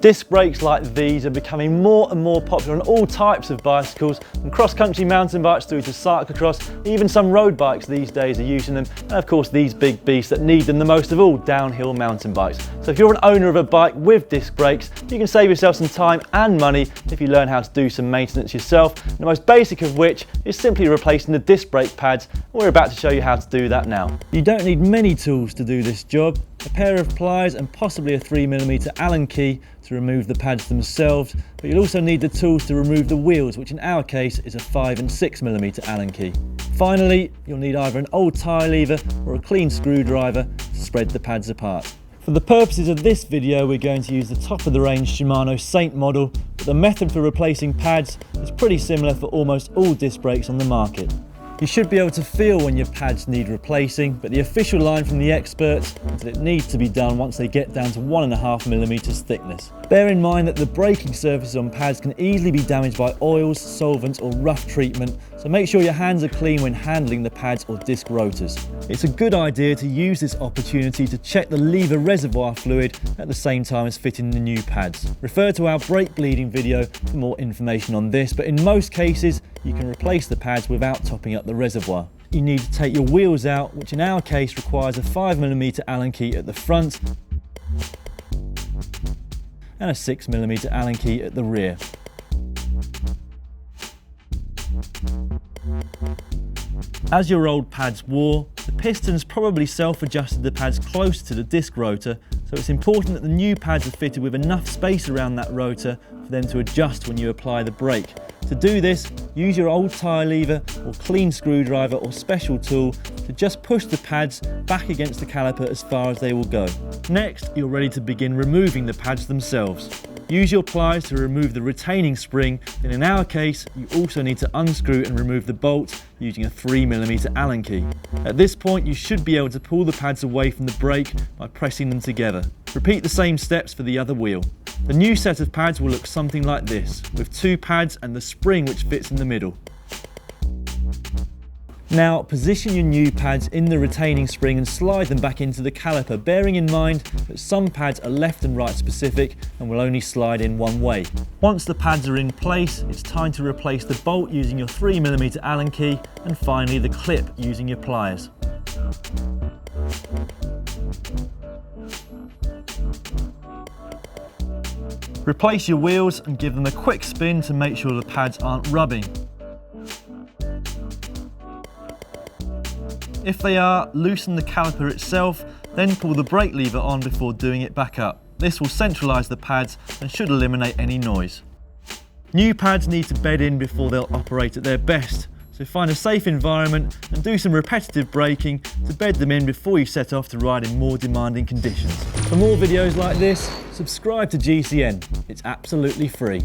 Disc brakes like these are becoming more and more popular on all types of bicycles, from cross-country mountain bikes through to cyclo-cross. Even some road bikes these days are using them, and of course these big beasts that need them the most of all, downhill mountain bikes. So if you're an owner of a bike with disc brakes, you can save yourself some time and money if you learn how to do some maintenance yourself, the most basic of which is simply replacing the disc brake pads, and we're about to show you how to do that now. You don't need many tools to do this job. A pair of pliers and possibly a 3mm Allen key to remove the pads themselves, but you'll also need the tools to remove the wheels, which in our case is a 5 and 6mm Allen key. Finally, you'll need either an old tyre lever or a clean screwdriver to spread the pads apart. For the purposes of this video, we're going to use the top of the range Shimano Saint model, but the method for replacing pads is pretty similar for almost all disc brakes on the market. You should be able to feel when your pads need replacing, but the official line from the experts is that it needs to be done once they get down to 1.5mm thickness. Bear in mind that the braking surfaces on pads can easily be damaged by oils, solvents or rough treatment, so make sure your hands are clean when handling the pads or disc rotors. It's a good idea to use this opportunity to check the lever reservoir fluid at the same time as fitting the new pads. Refer to our brake bleeding video for more information on this, but in most cases you can replace the pads without topping up the reservoir. You need to take your wheels out, which in our case requires a 5mm Allen key at the front and a 6mm Allen key at the rear. As your old pads wore, the pistons probably self-adjusted the pads closer to the disc rotor, so it's important that the new pads are fitted with enough space around that rotor for them to adjust when you apply the brake. To do this, use your old tyre lever or clean screwdriver or special tool to just push the pads back against the caliper as far as they will go. Next, you're ready to begin removing the pads themselves. Use your pliers to remove the retaining spring, and in our case, you also need to unscrew and remove the bolt using a 3mm Allen key. At this point, you should be able to pull the pads away from the brake by pressing them together. Repeat the same steps for the other wheel. The new set of pads will look something like this, with 2 pads and the spring which fits in the middle. Now position your new pads in the retaining spring and slide them back into the caliper, bearing in mind that some pads are left and right specific and will only slide in one way. Once the pads are in place, it's time to replace the bolt using your 3mm Allen key and finally the clip using your pliers. Replace your wheels and give them a quick spin to make sure the pads aren't rubbing. If they are, loosen the caliper itself, then pull the brake lever on before doing it back up. This will centralise the pads and should eliminate any noise. New pads need to bed in before they'll operate at their best, so find a safe environment and do some repetitive braking to bed them in before you set off to ride in more demanding conditions. For more videos like this, subscribe to GCN. It's absolutely free.